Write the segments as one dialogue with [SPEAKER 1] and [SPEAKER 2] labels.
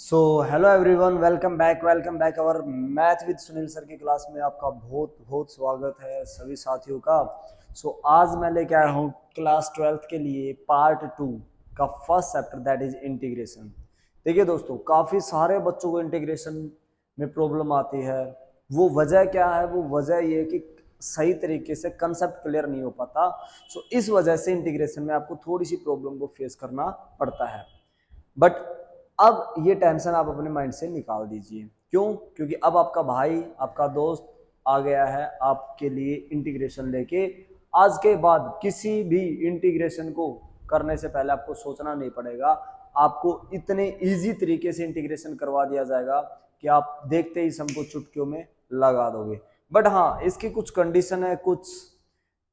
[SPEAKER 1] So hello everyone, welcome back our math with Sunil sir की class में आपका बहुत बहुत स्वागत है सभी साथियों का। आज मैं लेके आया हूँ क्लास 12th के लिए पार्ट 2 का first chapter, that is integration. देखिए दोस्तों, काफ़ी सारे बच्चों को इंटीग्रेशन में प्रॉब्लम आती है। वो वजह क्या है? वो वजह ये है कि सही तरीके से कंसेप्ट क्लियर नहीं हो पाता। इस वजह से इंटीग्रेशन में आपको थोड़ी सी प्रॉब्लम को फेस करना पड़ता है। बट अब ये टेंशन आप अपने माइंड से निकाल दीजिए। क्यों? क्योंकि अब आपका भाई, आपका दोस्त आ गया है आपके लिए इंटीग्रेशन लेके। आज के बाद किसी भी इंटीग्रेशन को करने से पहले आपको सोचना नहीं पड़ेगा। आपको इतने इजी तरीके से इंटीग्रेशन करवा दिया जाएगा कि आप देखते ही सम को चुटकियों में लगा दोगे। बट हाँ, इसकी कुछ कंडीशन है, कुछ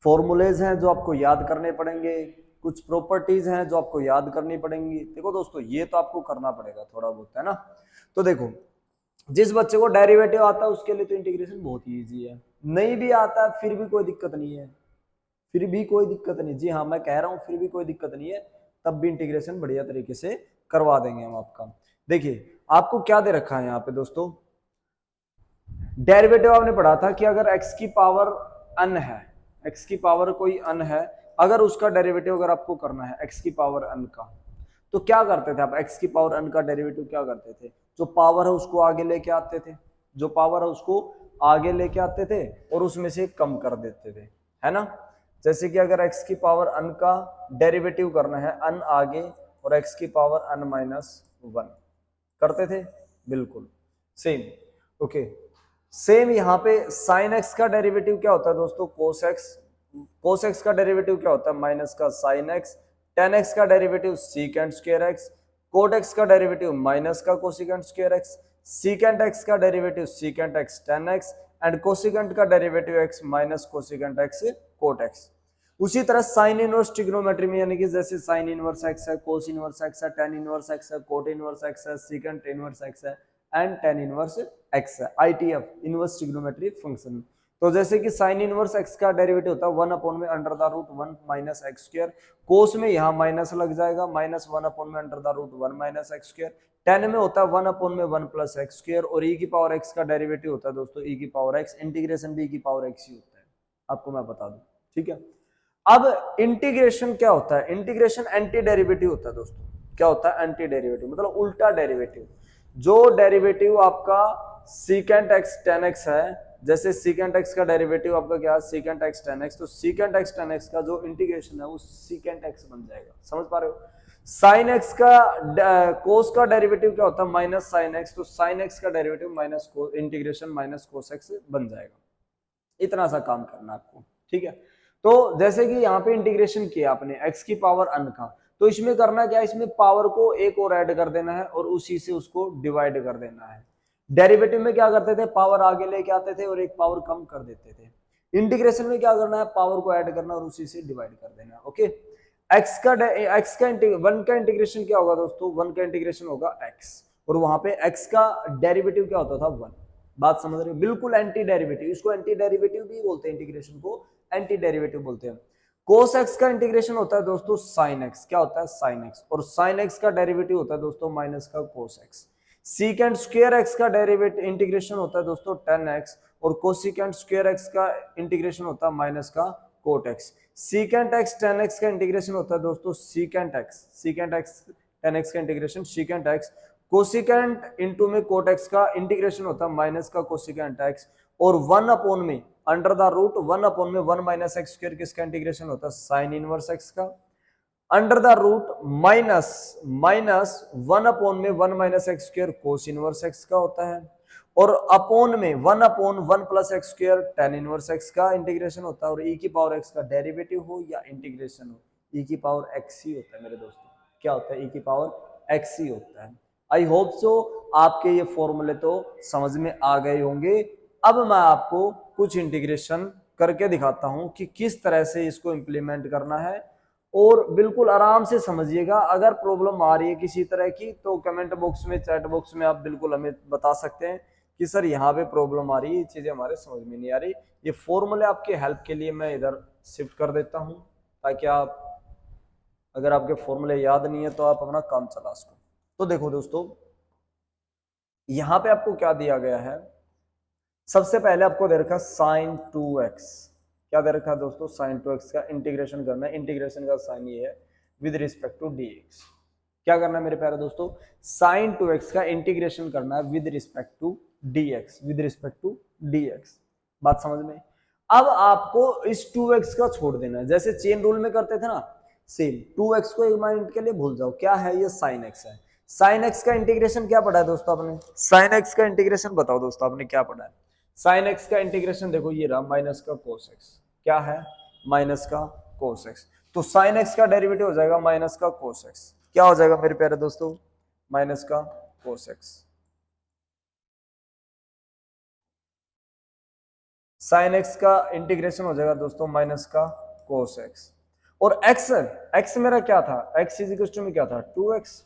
[SPEAKER 1] फॉर्मूलेज हैं जो आपको याद करने पड़ेंगे, कुछ प्रॉपर्टीज हैं जो आपको याद करनी पड़ेंगी। देखो दोस्तों, ये तो आपको करना पड़ेगा थोड़ा बहुत, है ना। तो देखो, जिस बच्चे को डेरिवेटिव आता है उसके लिए तो इंटीग्रेशन बहुत ही ईजी है। नहीं भी आता है फिर भी कोई दिक्कत नहीं है, फिर भी कोई दिक्कत नहीं। जी हाँ, मैं कह रहा हूं फिर भी कोई दिक्कत नहीं है, तब भी इंटीग्रेशन बढ़िया तरीके से करवा देंगे हम आपका। देखिए, आपको क्या दे रखा है यहाँ पे दोस्तों, डेरिवेटिव आपने पढ़ा था कि अगर x की पावर n है, x की पावर कोई n है, अगर उसका डेरिवेटिव अगर आपको करना है x की पावर n का, तो क्या करते थे आप? x की पावर n का डेरिवेटिव क्या करते थे? जो पावर है उसको आगे लेके आते थे, जो पावर है उसको आगे लेके आते थे और उसमें से कम कर देते थे, है ना। जैसे कि अगर x की पावर n का डेरिवेटिव करना है, n आगे और x की पावर n माइनस 1 करते थे, बिल्कुल सेम। ओके, सेम यहाँ पे साइन एक्स का डेरिवेटिव क्या होता है दोस्तों? Cos x. कोस एक्स का डेरिवेटिव क्या होता है? माइनस का साइन एक्स। टेन एक्स का derivative secant square x. Cot x का डेरिवेटिव माइनस का cosecant square x. Secant x का derivative secant x tan x and cosecant का derivative x minus cosecant x cot x. उसी तरह sine inverse trigonometry में, यानी कि जैसे साइन इनवर्स एक्स है, कोस इनवर्स एक्स है, टेन इनवर्स एक्स है, कोट इनवर्स एक्स है, सीकेंट इनवर्स एक्स है एंड टेन इनवर्स एक्स है, आईटीएफ इनवर्स ट्रिग्नोमेट्री फंक्शन। तो जैसे कि साइन इनवर्स एक्स का डेरिवेटिव होता है 1 अपॉन में under the root 1 minus x square. Cos में यहाँ माइनस लग जाएगा, माइनस 1 अपॉन में under the root 1 minus x square. Tan में होता है 1 अपॉन में 1 प्लस एक्स स्क्वायर। और ई की पावर एक्स का डेरिवेटिव होता है दोस्तों ई की पावर एक्स। इंटीग्रेशन भी ई की पावर एक्स ही होता है, आपको मैं बता दूं, ठीक है। अब इंटीग्रेशन क्या होता है? इंटीग्रेशन एंटी डेरिवेटिव होता है दोस्तों। क्या होता है? एंटी डेरिवेटिव मतलब उल्टा डेरिवेटिव। जो डेरिवेटिव आपका सीकेंट एक्स टेन एक्स है, जैसे सीकेंट एक्स का डेरिवेटिव आपका क्या है? Secant x tan x. तो सीकेंट एक्स टेन एक्स का जो इंटीग्रेशन है वो सीकेंट एक्स बन जाएगा, समझ पा रहे हो। साइन एक्स का कोस का डेरिवेटिव क्या होता है? Minus sine x. तो साइन एक्स का derivative minus integration minus cos x बन जाएगा। इतना सा काम करना आपको, ठीक है। तो जैसे कि यहाँ पे इंटीग्रेशन किया आपने x की पावर n का, तो इसमें करना क्या है? इसमें पावर को एक और ऐड कर देना है और उसी से उसको डिवाइड कर देना है। डेरिवेटिव में क्या करते थे? पावर आगे लेके आते थे और एक पावर कम कर देते थे। इंटीग्रेशन में क्या करना है? पावर को ऐड करना और उसी से डिवाइड कर देना। ओके, वन का इंटीग्रेशन क्या होगा दोस्तों? वन का इंटीग्रेशन होगा x, और वहां पे x का डेरिवेटिव क्या होता था? वन। बात समझ रहे हो? बिल्कुल एंटी डेरिवेटिव, इसको एंटी डेरिवेटिव भी बोलते हैं, इंटीग्रेशन को एंटी डेरिवेटिव बोलते हैं। कोस एक्स का इंटीग्रेशन होता है दोस्तों साइन एक्स। क्या होता है? Sine x. और साइन एक्स का डेरिवेटिव होता है दोस्तों माइनस का cos x. Secant square x का डेरिवेटिव इंटीग्रेशन होता है दोस्तों टेन एक्स, और कोसिकेंट स्क्वायर एक्स का इंटीग्रेशन होता है माइनस का cot x. Secant x tan x का इंटीग्रेशन होता है दोस्तों सीकेंट एक्स टेन एक्स का integration secant x. Cosecant into में कोट एक्स का इंटीग्रेशन होता है माइनस का कोसिकेंट एक्स। और वन अपॉन में अंडर द रूट 1 अपॉन में 1 माइनस एक्स स्क्वायर किसका इंटीग्रेशन होता है? साइन इनवर्स एक्स का। Under the root minus minus 1 upon में 1 minus x square cos inverse x का होता है। और अपॉन में 1 upon 1 plus x square tan inverse x का इंटीग्रेशन होता है। और ई की पावर एक्स का डेरिवेटिव हो या इंटीग्रेशन हो, ई की पावर एक्स ही होता है मेरे दोस्तों। क्या होता है? ई की पावर एक्स ही होता है। आई होप सो आपके ये फॉर्मूले तो समझ में आ गए होंगे। अब मैं आपको कुछ इंटीग्रेशन करके दिखाता हूं कि किस तरह से इसको इंप्लीमेंट करना है, और बिल्कुल आराम से समझिएगा। अगर प्रॉब्लम आ रही है किसी तरह की तो कमेंट बॉक्स में, चैट बॉक्स में आप बिल्कुल हमें बता सकते हैं कि सर यहाँ पे प्रॉब्लम आ रही है, ये चीजें हमारे समझ में नहीं आ रही। ये फॉर्मूले आपके हेल्प के लिए मैं इधर शिफ्ट कर देता हूँ, ताकि आप, अगर आपके फॉर्मूले याद नहीं है तो आप अपना काम चला सको। तो देखो दोस्तों, यहां पे आपको क्या दिया गया है, सबसे पहले आपको दे रखा साइन 2x, क्या दे रखा है दोस्तों, साइन 2x का इंटीग्रेशन करना है। इंटीग्रेशन का साइन ये है विद रिस्पेक्ट टू dx। क्या करना है मेरे प्यारे दोस्तों, साइन 2x का इंटीग्रेशन करना है with respect to dx, with respect to dx। बात समझ में। अब आपको इस 2x का छोड़ देना है, जैसे चेन रूल में करते थे ना, सेम 2x को एक मिनट के लिए भूल जाओ, क्या है ये साइन x है। साइन x का इंटीग्रेशन क्या पढ़ा है दोस्तों आपने, साइन x का इंटीग्रेशन बताओ दोस्तों आपने क्या पढ़ा है। साइन x का इंटीग्रेशन देखो ये रहा माइनस का कोस x, क्या है माइनस का कोस x। तो साइन x का डेरिवेटिव हो जाएगा माइनस का कोस x, क्या हो जाएगा मेरे प्यारे दोस्तों, माइनस का कोस x। साइन x का इंटीग्रेशन हो जाएगा दोस्तों माइनस का कोस x। और x मेरा क्या था, x इज इक्वल टू में क्या था 2x,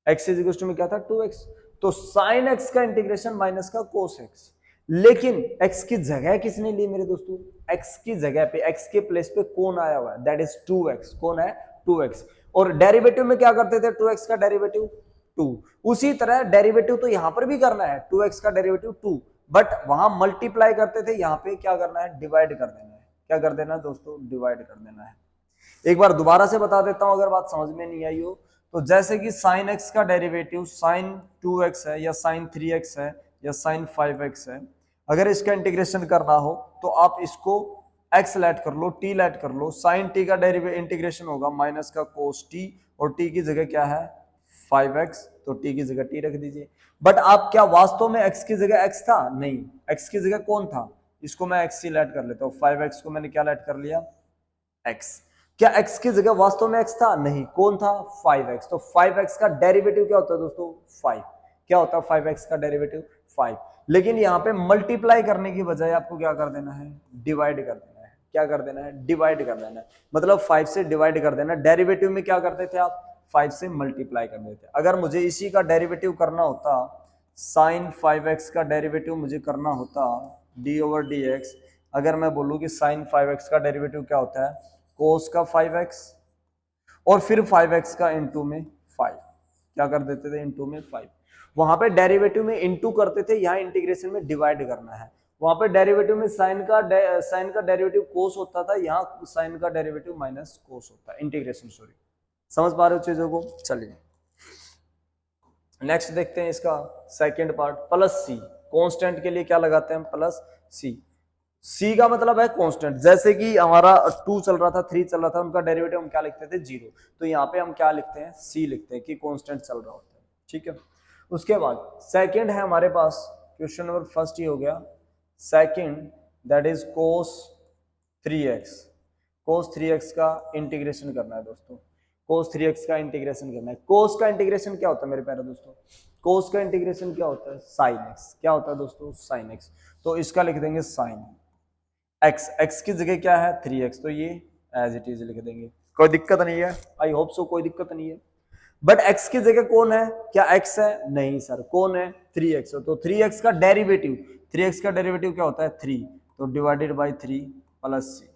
[SPEAKER 1] x is equal to में क्या था 2x। तो साइन x का इंटीग्रेशन माइनस का कोस x। लेकिन x की जगह किसने ली मेरे दोस्तों, x की जगह पे, x के प्लेस पे कौन आया हुआ है, दैट इज 2x। कौन है 2x। और डेरिवेटिव में क्या करते थे, 2x का डेरिवेटिव 2। उसी तरह डेरिवेटिव तो यहां पर भी करना है, 2x का डेरिवेटिव 2, बट वहां मल्टीप्लाई करते थे, यहां पे क्या करना है, डिवाइड कर देना है। क्या कर देना है दोस्तों, डिवाइड कर देना है। एक बार दोबारा से बता देता हूं अगर बात समझ में नहीं आई हो। तो जैसे कि साइन x का डेरिवेटिव साइन 2x है, या साइन 3x है, या साइन 5x है, अगर इसका इंटीग्रेशन करना हो तो आप इसको x लेट कर लो, t लेट कर लो। साइन t का डेरिवेटिव इंटीग्रेशन होगा माइनस का कोस t, और t की जगह क्या है 5x, तो t की जगह t रख दीजिए। बट आप क्या वास्तव में x की जगह x था, नहीं, x की जगह कौन था, इसको मैं x ही लेट कर लेता हूँ, 5x को मैंने क्या लेट कर लिया x। क्या x की जगह वास्तव में x था, नहीं, कौन था 5x। तो 5x का डेरिवेटिव क्या होता है दोस्तों 5, क्या होता है 5x का डेरिवेटिव 5। लेकिन यहाँ पे मल्टीप्लाई करने की बजाय आपको क्या कर देना है, डिवाइड कर देना है। क्या कर देना है, डिवाइड कर देना है, मतलब 5 से डिवाइड कर देना। डेरिवेटिव में क्या करते थे आप, 5 से मल्टीप्लाई कर देते। अगर मुझे इसी का डेरिवेटिव करना होता, साइन 5x का डेरिवेटिव मुझे करना होता d ओवर डी एक्स, अगर मैं बोलूं कि साइन 5x का डेरिवेटिव क्या होता है कोस का 5x, और फिर 5x का इंटू में 5, क्या कर देते थे इंटू में 5। वहां पे डेरिवेटिव में इंटू करते थे, यहाँ इंटीग्रेशन में डिवाइड करना है। वहां पे डेरिवेटिव में साइन का डेरिवेटिव कोस होता था, यहाँ साइन का डेरिवेटिव माइनस कोस होता है, इंटीग्रेशन सॉरी। समझ पा रहे हो चीजों को, चलिए नेक्स्ट देखते हैं इसका सेकेंड पार्ट, प्लस सी। कांस्टेंट के लिए क्या लगाते हैं, प्लस सी। सी का मतलब है कांस्टेंट, जैसे कि हमारा 2 चल रहा था, 3 चल रहा था, उनका डेरिवेटिव हम क्या लिखते थे 0, तो यहाँ पे हम क्या लिखते हैं सी लिखते हैं कि कांस्टेंट चल रहा होता है, ठीक है। उसके बाद सेकंड है हमारे पास, क्वेश्चन नंबर फर्स्ट ही हो गया second, that is cos 3x। Cos 3x का इंटीग्रेशन करना है दोस्तों, कोस 3x का इंटीग्रेशन करना है। कोस का इंटीग्रेशन क्या होता है मेरे प्यारे दोस्तों, कोस का इंटीग्रेशन क्या होता है साइन x, क्या होता है दोस्तों साइन x। तो इसका लिख देंगे साइन x, x की जगह क्या है 3x, तो ये एज इट इज लिख देंगे, कोई दिक्कत नहीं है, आई होप सो कोई दिक्कत नहीं है। बट x की जगह कौन है, क्या x है, नहीं सर, कौन है 3x। तो 3x का डेरिवेटिव, 3x का डेरिवेटिव क्या होता है 3, तो divided by 3 plus C,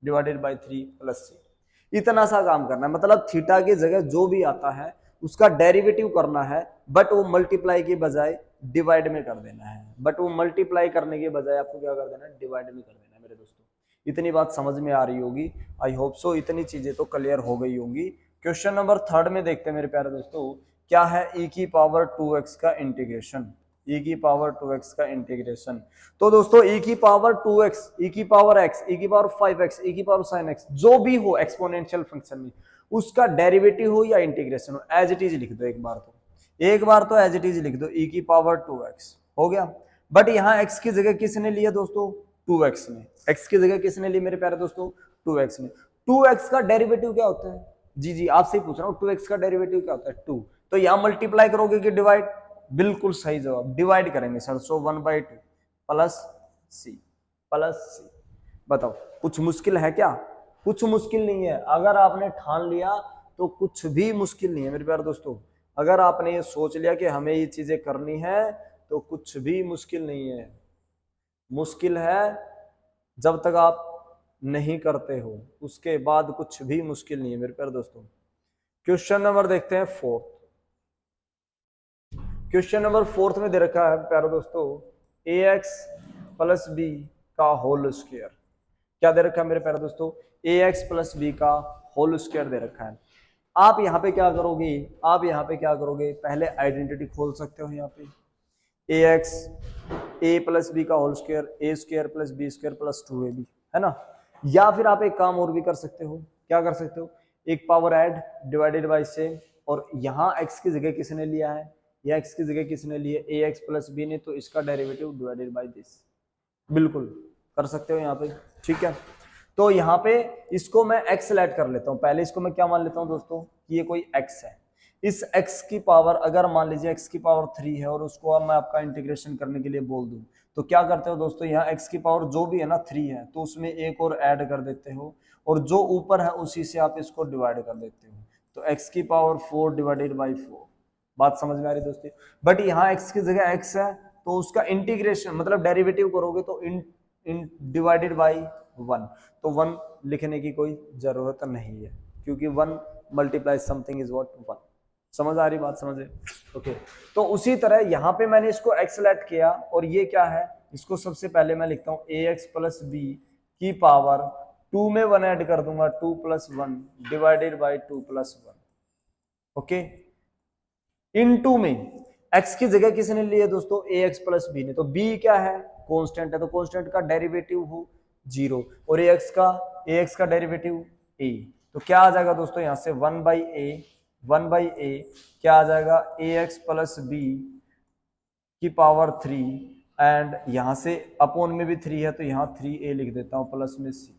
[SPEAKER 1] divided by 3 plus C. इतना सा काम करना है, मतलब थीटा की जगह जो भी आता है उसका डेरिवेटिव करना है, बट वो मल्टीप्लाई की बजाय डिवाइड में कर देना है। बट वो मल्टीप्लाई करने के बजाय आपको क्या कर देना है, डिवाइड में कर देना है मेरे दोस्तों। इतनी बात समझ में आ रही होगी, आई होप सो इतनी चीजें तो क्लियर हो गई होंगी। क्वेश्चन नंबर थर्ड में देखते हैं मेरे प्यारे दोस्तों, क्या है e की पावर 2x का इंटीग्रेशन, e की पावर 2x का इंटीग्रेशन। तो दोस्तों e की पावर 2x, e की पावर x, e की पावर 5x, e की पावर sin x, जो भी हो एक्सपोनेंशियल फंक्शन में, उसका डेरिवेटिव हो या इंटीग्रेशन हो, एज इट इज लिख दो एक बार तो, एक बार तो एज इट इज लिख दो e की पावर 2x हो गया। बट यहाँ x की जगह किसने लिया दोस्तों 2x ने, x की जगह किसने ली मेरे प्यारे दोस्तों 2x ने। 2x का डेरिवेटिव क्या होता है, जी जी आपसे ही पूछ रहा हूँ, 2x का डेरिवेटिव क्या होता है 2, तो यहाँ मल्टीप्लाई करोगे कि डिवाइड, बिल्कुल सही जवाब, डिवाइड करेंगे सर। सो 1/2 प्लस सी, प्लस सी। बताओ कुछ मुश्किल है क्या, कुछ मुश्किल नहीं है, अगर आपने ठान लिया तो कुछ भी मुश्किल नहीं है मेरे प्यारे दोस्तों। अगर आपने ये सोच लिया कि हमें ये चीजें करनी है तो कुछ भी मुश्किल नहीं है। मुश्किल है जब तक आप नहीं करते हो, उसके बाद कुछ भी मुश्किल नहीं है मेरे प्यारे दोस्तों। क्वेश्चन नंबर देखते हैं फोर्थ, क्वेश्चन नंबर 4 में दे रखा है प्यारे दोस्तों ax प्लस बी का होल स्क्वायर। क्या दे रखा है मेरे प्यारे दोस्तों? ax प्लस बी का होल स्क्वायर दे रखा है। आप यहाँ पे क्या करोगे? आप यहाँ पे क्या करोगे? पहले आइडेंटिटी खोल सकते हो। यहाँ पे ax a प्लस बी का होल स्क्वायर a स्क्वायर plus B square plus 2ab है ना। या फिर आप एक काम और भी कर सकते हो। क्या कर सकते हो? एक power add divided by same, और यहाँ x की जगह किसने लिया है? या x की जगह किसने ली है? ax प्लस बी ने, तो इसका डेरिवेटिव डिवाइडेड बाई दिस। बिल्कुल कर सकते हो यहाँ पे, ठीक है। तो यहाँ पे इसको मैं x लेट कर लेता हूँ। पहले इसको मैं क्या मान लेता हूँ दोस्तों कि ये कोई x है। इस x की पावर अगर मान लीजिए x की पावर 3 है और उसको अब मैं आपका इंटीग्रेशन करने के लिए बोल दूं, तो क्या करते हो दोस्तों? यहाँ x की पावर जो भी है ना 3 है, तो उसमें एक और ऐड कर देते हो, और जो ऊपर है उसी से आप इसको डिवाइड कर देते हो। तो x की पावर 4 डिवाइडेड बाई 4। बात समझ में आ रही दोस्तों? बट यहाँ x की जगह x है, तो उसका इंटीग्रेशन मतलब डेरिवेटिव करोगे तो इन डिवाइडेड बाई 1, तो 1 लिखने की कोई जरूरत नहीं है, क्योंकि 1 मल्टीप्लाई समथिंग इज व्हाट 1। समझ आ रही बात? समझे? ओके। तो उसी तरह यहाँ पे मैंने इसको x लेट किया, और ये क्या है? इसको सबसे पहले मैं लिखता हूँ ax प्लस बी की पावर 2 में 1 ऐड कर दूंगा, 2 plus 1 divided by 2 plus 1। Okay. Into में x की जगह किसने ली है दोस्तों? ax प्लस बी ने। तो b क्या है? कांस्टेंट है, तो कांस्टेंट का डेरिवेटिव हो 0, और ax का डेरिवेटिव a। तो क्या आ जाएगा दोस्तों? यहां से 1 बाई a क्या आ जाएगा? ax प्लस बी की पावर 3, एंड यहां से अपॉन में भी 3 है, तो यहां 3a लिख देता हूं प्लस में c।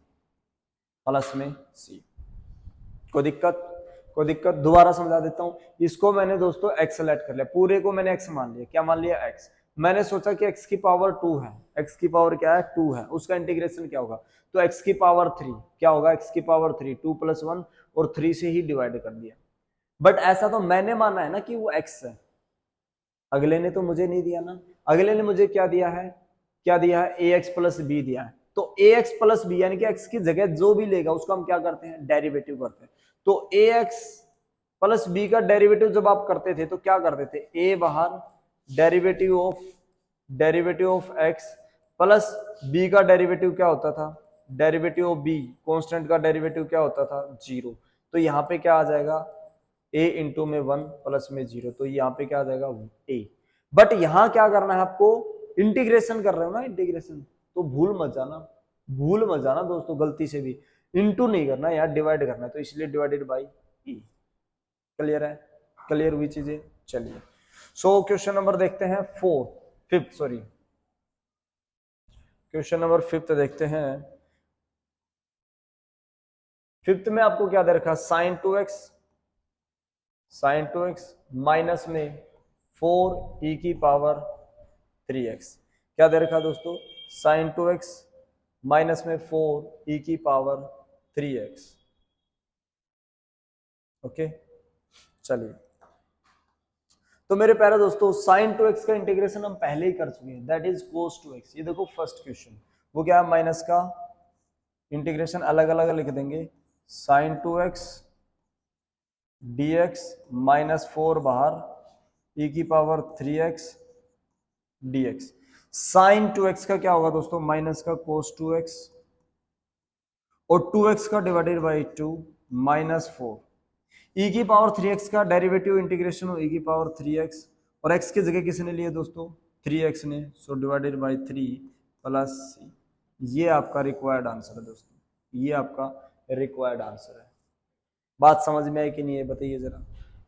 [SPEAKER 1] कोई दिक्कत? दोबारा समझा देता हूं। इसको मैंने दोस्तों x लेट कर लिया, पूरे को मैंने x मान लिया। क्या मान लिया? x। मैंने सोचा कि x की पावर 2 है, x की पावर क्या है? 2 है, उसका इंटीग्रेशन क्या होगा? तो x की पावर 3 क्या होगा? x की पावर 3 2 प्लस 1 और 3 से ही डिवाइड कर दिया। बट ऐसा तो मैंने माना है ना कि वो x है, अगले ने तो मुझे नहीं दिया ना। अगले ने मुझे क्या दिया है? ax प्लस बी दिया है। तो ax प्लस बी यानी कि x की जगह जो भी लेगा उसको हम क्या करते हैं? डेरिवेटिव करते हैं। तो ax प्लस बी का डेरिवेटिव जब आप करते थे तो क्या करते थे? a बाहर, derivative of x plus b का डेरिवेटिव क्या होता था? डेरिवेटिव ऑफ b, कांस्टेंट का डेरिवेटिव क्या होता था? 0। तो यहाँ पे क्या आ जाएगा? a इंटू में 1 प्लस में 0, तो यहाँ पे क्या आ जाएगा? a। बट यहाँ क्या करना है आपको? इंटीग्रेशन कर रहे हो ना, इंटीग्रेशन, तो भूल मत जाना दोस्तों, गलती से भी इंटू नहीं करना, यहाँ डिवाइड करना है, तो इसलिए डिवाइडेड बाई e। क्लियर है? क्लियर हुई चीजें? चलिए, सो क्वेश्चन नंबर देखते हैं क्वेश्चन नंबर 5 देखते हैं। 5 में आपको क्या दे रखा? साइन 2x माइनस में 4e की पावर 3x। क्या दे रखा दोस्तों? साइन 2x माइनस में 4e की पावर 3x। ओके, चलिए। तो मेरे प्यारे दोस्तों, साइन 2x का इंटीग्रेशन हम पहले ही कर चुके हैं, दैट इज कोस 2x। ये देखो फर्स्ट क्वेश्चन, वो क्या है? माइनस का इंटीग्रेशन अलग अलग लिख देंगे, साइन 2x dx माइनस 4 बाहर e की power 3x dx। Sign 2x का क्या होगा दोस्तों? माइनस का कोस 2x, और 2x का डिवाइडेड बाई 2 माइनस 4। e की पावर 3x का डेरिवेटिव इंटीग्रेशन हो e की पावर 3x, और x की जगह किसने लिए दोस्तों? 3x ने, सो डिवाइडेड बाई 3 प्लस c। ये आपका रिक्वायर्ड आंसर है दोस्तों, ये आपका रिक्वायर्ड आंसर है। बात समझ में आई कि नहीं है? बताइए जरा,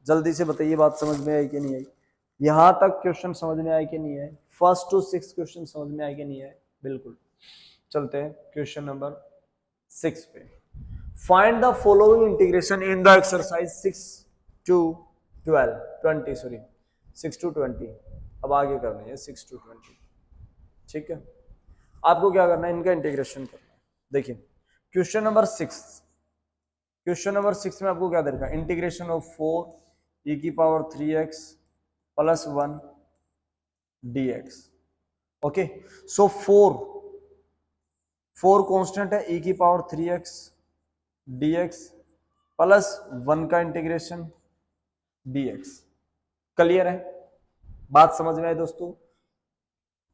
[SPEAKER 1] जल्दी से बताइए, बात समझ में आई कि नहीं आई? यहां तक क्वेश्चन समझ में आए कि नहीं है? 1 to 6 क्वेश्चन समझ में आए कि नहीं है? बिल्कुल। चलते हैं क्वेश्चन नंबर 6 पे। Find the following integration in the exercise 6 to 20। अब आगे करना है 6 to 20, ठीक है। आपको क्या करना है? इनका इंटीग्रेशन करना है। देखिए क्वेश्चन नंबर 6 में आपको क्या दे रखा है? इंटीग्रेशन ऑफ 4 e की power 3x plus 1 dx। Okay, so 4 constant है, e की पावर 3x dx प्लस 1 का इंटीग्रेशन dx। क्लियर है? बात समझ में आई दोस्तों?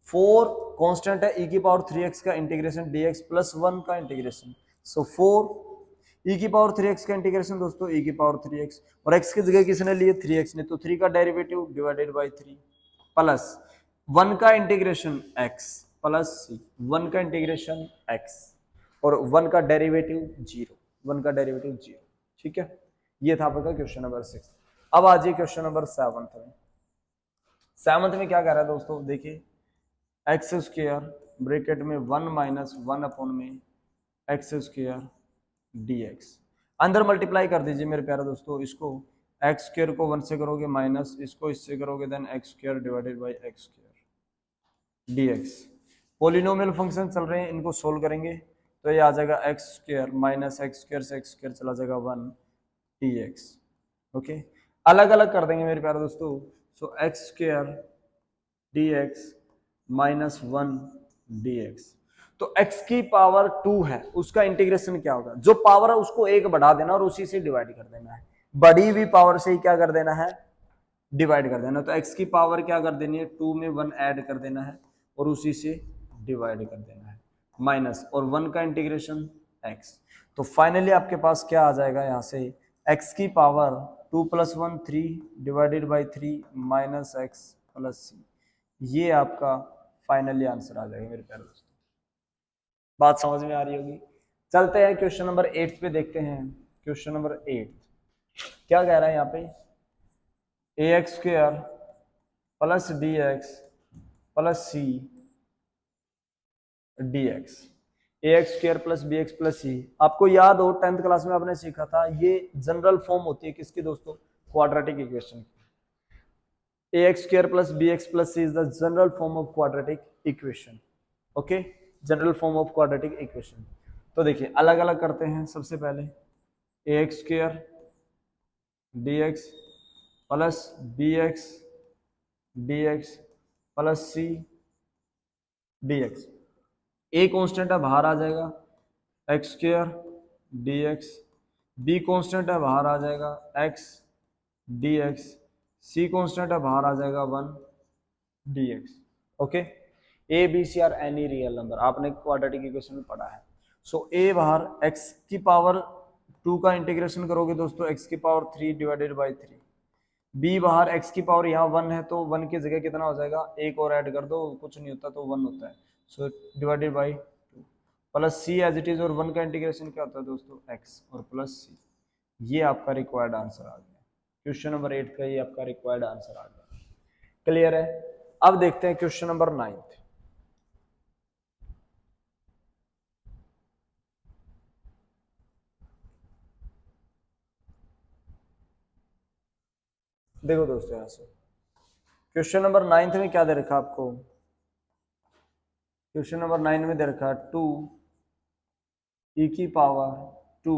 [SPEAKER 1] 4 कांस्टेंट है, e की पावर 3x का इंटीग्रेशन dx प्लस 1 का इंटीग्रेशन, सो 4 e की पावर 3x का इंटीग्रेशन दोस्तों e की पावर 3x, और x की जगह किसने लिए 3x ने, तो 3 का डेरिवेटिव डिवाइडेड बाय 3 प्लस 1 का इंटीग्रेशन x प्लस c, 1 का इंटीग्रेशन x और 1 का डेरिवेटिव 0, 1 का डेरिवेटिव 0। ठीक है, ये था आपका क्वेश्चन नंबर 6। अब आ जाइए क्वेश्चन नंबर 7 में। 7 में क्या कह रहा है दोस्तों, देखिए एक्स स्क्र ब्रैकेट में 1 माइनस 1 अपॉन में एक्स स्क्र dx, अंदर मल्टीप्लाई कर दीजिए मेरे प्यारे दोस्तों, इसको एक्स स्क्र को 1 से करोगे माइनस, इसको इससे करोगे then x square divided by x square dx। Polynomial function चल रहे हैं, इनको सोल्व करेंगे तो ये आ जाएगा x square minus x square से एक्स स्क्र चला जाएगा 1 dx। ओके, अलग अलग कर देंगे मेरे प्यारे दोस्तों, so x square dx minus 1 dx। तो x की पावर 2 है, उसका इंटीग्रेशन क्या होगा, जो पावर है उसको 1 बढ़ा देना और उसी से डिवाइड कर देना है, बड़ी हुई पावर से ही क्या कर देना है, डिवाइड कर देना। तो x की पावर क्या कर देनी है, 2 में 1 ऐड कर देना है और उसी से डिवाइड कर देना है, माइनस और 1 का इंटीग्रेशन x। तो फाइनली आपके पास क्या आ जाएगा, यहां से x की power 2 plus 1 3 divided by 3 minus x plus c, ये आपका फाइनली आंसर आ जाएगा मेरे प्यारे दोस्तों। बात समझ में आ रही होगी? चलते हैं क्वेश्चन नंबर 8 पे, देखते हैं क्वेश्चन नंबर 8 क्या कह रहा है यहाँ पे, a x square plus d x plus c d x, a x square plus b x plus c. आपको याद हो 10th क्लास में आपने सीखा था, ये जनरल फॉर्म होती है किसकी दोस्तों, क्वाड्रेटिक इक्वेशन की। A x square plus b x plus c is the general form of quadratic equation. Okay, general form of quadratic equation. तो देखिए अलग अलग करते हैं, सबसे पहले a x square d x plus b x d x plus c d x, a constant है बाहर आ जाएगा x square d x, b constant है बाहर आ जाएगा x d x, c constant है बाहर आ जाएगा 1 D x. Okay, A B C are any real number, आपने क्वाड्रेटिक इक्वेशन में पढ़ा है। सो ए बाहर x की पावर 2 का इंटीग्रेशन करोगे दोस्तों x की पावर 3 डिवाइडेड बाई 3, बी बाहर x की पावर यहाँ 1 है तो 1 की जगह कितना हो जाएगा, एक और ऐड कर दो, कुछ नहीं होता तो 1 होता है, so divided by 2 plus C as it is, और 1 का इंटीग्रेशन क्या होता है दोस्तों x और प्लस सी। ये आपका रिक्वायर्ड आंसर आ गया, क्वेश्चन नंबर 8 का ये आपका रिक्वायर्ड आंसर आ गया। क्लियर है? अब देखते हैं क्वेश्चन नंबर 9। देखो दोस्तों यहां से क्वेश्चन नंबर 9 में क्या दे रखा आपको, क्वेश्चन नंबर 9 में दे रखा 2 e की पावर 2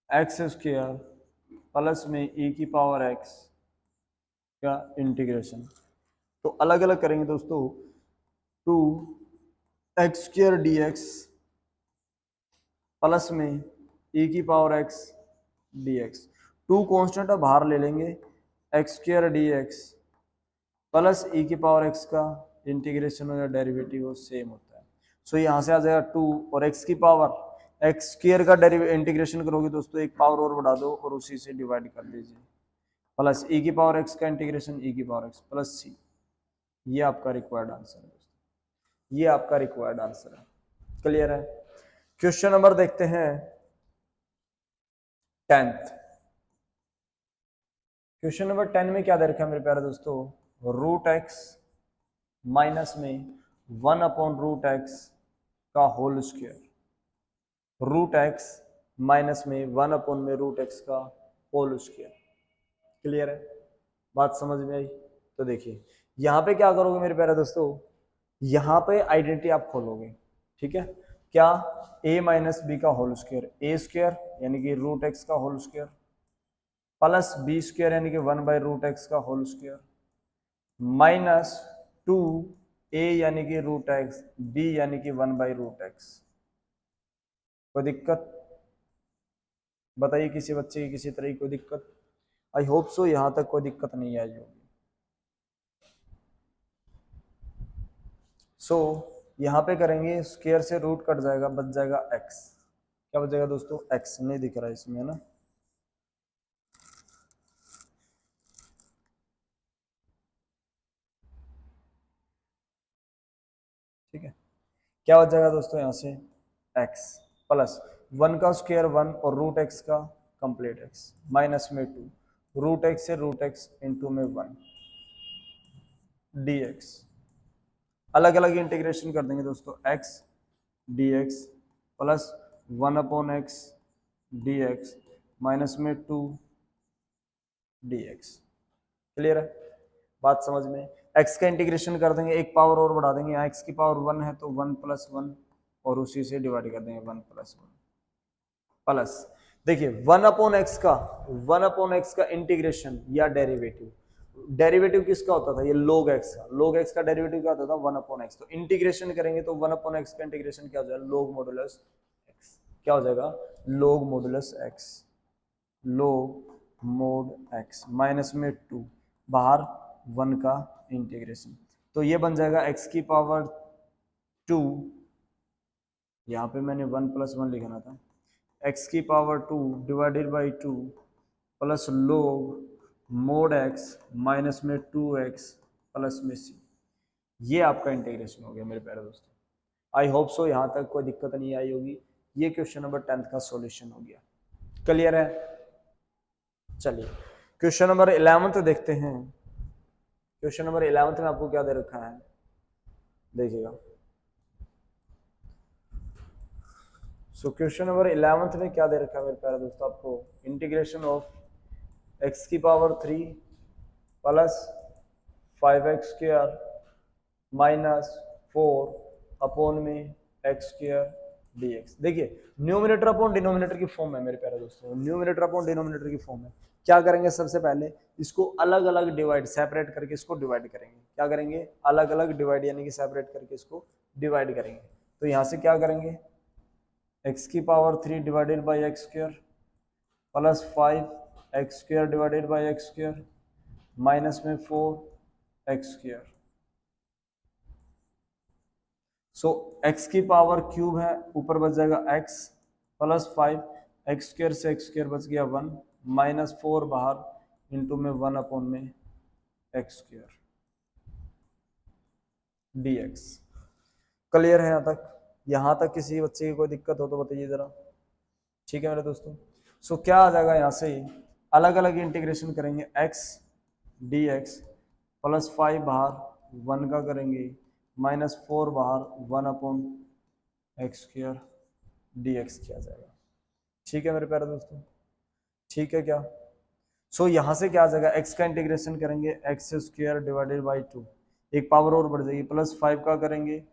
[SPEAKER 1] एक्स स्क्र प्लस में e की पावर x का इंटीग्रेशन। तो अलग अलग करेंगे दोस्तों, 2 x square d x plus में e की power x D x, 2 constant है बाहर ले लेंगे, x square d x plus e की पावर x का इंटीग्रेशन हो या डेरिवेटिव हो सेम होता है। सो यहाँ से आ जाएगा 2 और x की पावर एक्स स्क्र का इंटीग्रेशन करोगे दोस्तों, एक पावर और बढ़ा दो और उसी से डिवाइड कर दीजिए, प्लस e की पावर x का इंटीग्रेशन e की पावर x प्लस c। ये आपका रिक्वायर्ड आंसर है दोस्तों, ये आपका रिक्वायर्ड आंसर है। क्लियर है? क्वेश्चन नंबर देखते हैं 10th। क्वेश्चन नंबर 10 में क्या दे रखा है मेरे प्यारे दोस्तों, रूट एक्स माइनस में 1 अपॉन रूट एक्स का whole square, root x minus में 1 अपॉन में रूट एक्स का होल स्क्वायर। क्लियर है? बात समझ में आई? तो देखिए यहां पे क्या करोगे मेरे प्यारे दोस्तों, यहां पे आइडेंटिटी आप खोलोगे, ठीक है, क्या, a माइनस बी का होल स्क्वायर, ए स्क्वायर यानी कि रूट एक्स का whole square plus B square यानी कि 1 बाई रूट एक्स का होल स्क्वायर माइनस 2 a यानी कि रूट एक्स, b यानी कि 1 बाई रूट एक्स। कोई दिक्कत? बताइए किसी बच्चे की किसी तरह की कोई दिक्कत? आई होप सो यहाँ तक कोई दिक्कत नहीं आई होगी। सो यहाँ पे करेंगे, स्क्वायर से रूट कट जाएगा, बच जाएगा एक्स। क्या बच जाएगा दोस्तों? एक्स नहीं दिख रहा है इसमें, है ना? ठीक है, क्या बच जाएगा दोस्तों यहाँ से? एक्स प्लस 1 का स्क्वायर 1 और रूट एक्स का कंप्लीट एक्स माइनस में 2, रूट एक्स से रूट एक्स इंटू में 1 डी एक्स। अलग अलग इंटीग्रेशन कर देंगे दोस्तों, x d x plus 1 upon x d x minus में 2 डी एक्स। क्लियर है बात समझ में? x का इंटीग्रेशन कर देंगे, एक पावर और बढ़ा देंगे, यहाँ x की पावर 1 है तो 1 प्लस 1 और उसी से डिवाइड कर देंगे 1 प्लस 1 प्लस, देखिए 1 अपॉन एक्स का इंटीग्रेशन या डेरिवेटिव, डेरिवेटिव किसका होता था? ये log x का, log x का डेरिवेटिव क्या होता था? 1 अपॉन एक्स। तो इंटीग्रेशन करेंगे तो 1 अपॉन एक्स का इंटीग्रेशन क्या हो जाएगा? log modulus x। क्या हो जाएगा? log modulus x, log mode x minus में 2, बाहर 1 का इंटीग्रेशन, तो ये बन जाएगा x की पावर 2, यहाँ पे मैंने 1 प्लस 1 लिखना था, x की power 2 divided by 2 plus log mode x minus में 2x प्लस में c। ये आपका इंटीग्रेशन हो गया मेरे प्यारे दोस्तों। आई होप सो यहाँ तक कोई दिक्कत नहीं आई होगी। ये क्वेश्चन नंबर 10 का सॉल्यूशन हो गया। क्लियर है? चलिए क्वेश्चन नंबर 11 देखते हैं। क्वेश्चन नंबर 11 में आपको क्या दे रखा है, देखिएगा। सो क्वेश्चन नंबर 11 में क्या दे रखा है मेरे प्यारे दोस्तों आपको? इंटीग्रेशन ऑफ x की power 3 plus 5x square minus 4 upon में x स्क्वायर dx। देखिए न्यूमिनेटर अपॉन डिनोमिनेटर की फॉर्म है मेरे प्यारे दोस्तों, न्यूमिनेटर अपॉन डिनोमिनेटर की फॉर्म है। क्या करेंगे? सबसे पहले इसको अलग अलग डिवाइड, सेपरेट करके इसको डिवाइड करेंगे। क्या करेंगे? अलग अलग डिवाइड, यानी कि सेपरेट करके इसको डिवाइड करेंगे। तो यहां से क्या करेंगे? x की power 3 divided by x square plus 5 x square divided by x square minus में 4 एक्स स्क्वायर। सो x की पावर क्यूब है, ऊपर बच जाएगा x प्लस 5 एक्स स्क्वायर से एक्स स्क्वायर बच गया 1 माइनस 4 बाहर इंटू में 1 अपॉन में एक्स स्क्वायर dx। क्लियर है यहाँ तक? यहाँ तक किसी बच्चे की कोई दिक्कत हो तो बताइए जरा। ठीक है मेरे दोस्तों। सो क्या आ जाएगा यहाँ से? अलग अलग इंटीग्रेशन करेंगे, x dx प्लस 5 बाहर 1 का करेंगे माइनस 4 बाहर 1 अपॉन एक्स स्क्वायर dx किया जाएगा। ठीक है मेरे प्यारे दोस्तों, ठीक है क्या? सो यहाँ से क्या आ जाएगा? x का इंटीग्रेशन करेंगे, एक्स स्क्वायर डिवाइडेड बाई 2, एक पावर और बढ़ जाएगी, प्लस 5 का करेंगे,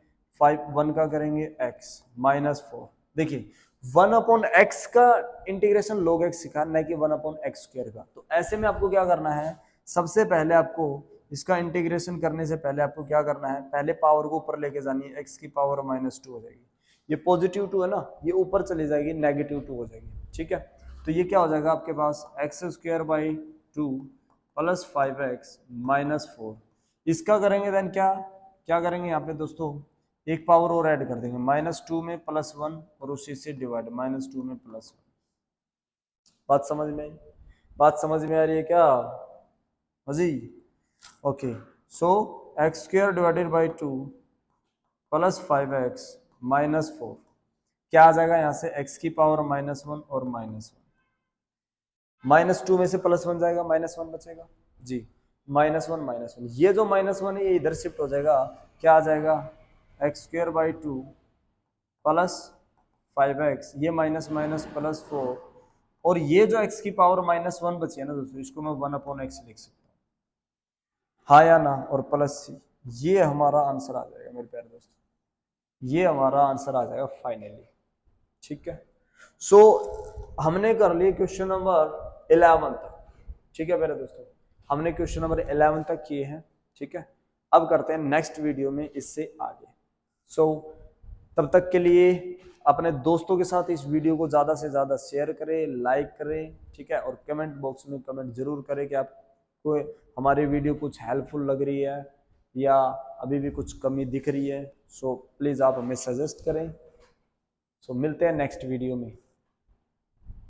[SPEAKER 1] 1 का करेंगे x माइनस 4। देखिए 1 अपॉन एक्स का इंटीग्रेशन log x सिखा, न कि 1 अपॉन एक्स स्क्वायर का। तो ऐसे में आपको क्या करना है? सबसे पहले आपको इसका इंटीग्रेशन करने से पहले आपको क्या करना है? पहले पावर को ऊपर लेके जानी है, x की पावर माइनस 2 हो जाएगी, ये पॉजिटिव 2 है ना, ये ऊपर चली जाएगी, नेगेटिव 2 हो जाएगी। ठीक है, तो ये क्या हो जाएगा आपके पास? X square by 2 plus 5x minus 4। इसका करेंगे देन क्या क्या करेंगे यहाँ पे दोस्तों? एक पावर और ऐड कर देंगे, माइनस 2 में प्लस 1 और उसी से डिवाइड, माइनस 2 में प्लस 1। बात समझ में आई? बात समझ में आ रही है क्या मजी? Okay, so x square divided by 2 plus 5x minus 4, क्या आ जाएगा यहाँ से? x की पावर माइनस 1 और माइनस 1, माइनस 2 में से प्लस 1 जाएगा, माइनस 1 बचेगा जी, माइनस 1 माइनस 1। ये जो माइनस 1 है ये इधर शिफ्ट हो जाएगा, क्या आ जाएगा? X square by 2 plus 5x, ये माइनस माइनस प्लस 4, और ये जो x की पावर माइनस 1 बची है ना दोस्तों, इसको मैं 1 अपॉन एक्स लिख सकता हूँ, हाँ या ना, और प्लस सी। ये हमारा आंसर आ जाएगा मेरे प्यारे दोस्तों, ये हमारा आंसर आ जाएगा फाइनली। ठीक है, सो हमने कर लिए क्वेश्चन नंबर 11 तक। ठीक है मेरे दोस्तों, हमने क्वेश्चन नंबर 11 तक किए हैं। ठीक है, अब करते हैं नेक्स्ट वीडियो में इससे आगे। सो तब तक के लिए अपने दोस्तों के साथ इस वीडियो को ज़्यादा से ज़्यादा शेयर करें, लाइक करें, ठीक है। और कमेंट बॉक्स में कमेंट जरूर करें कि आपको हमारी वीडियो कुछ हेल्पफुल लग रही है या अभी भी कुछ कमी दिख रही है। सो प्लीज़ आप हमें सजेस्ट करें। सो मिलते हैं नेक्स्ट वीडियो में।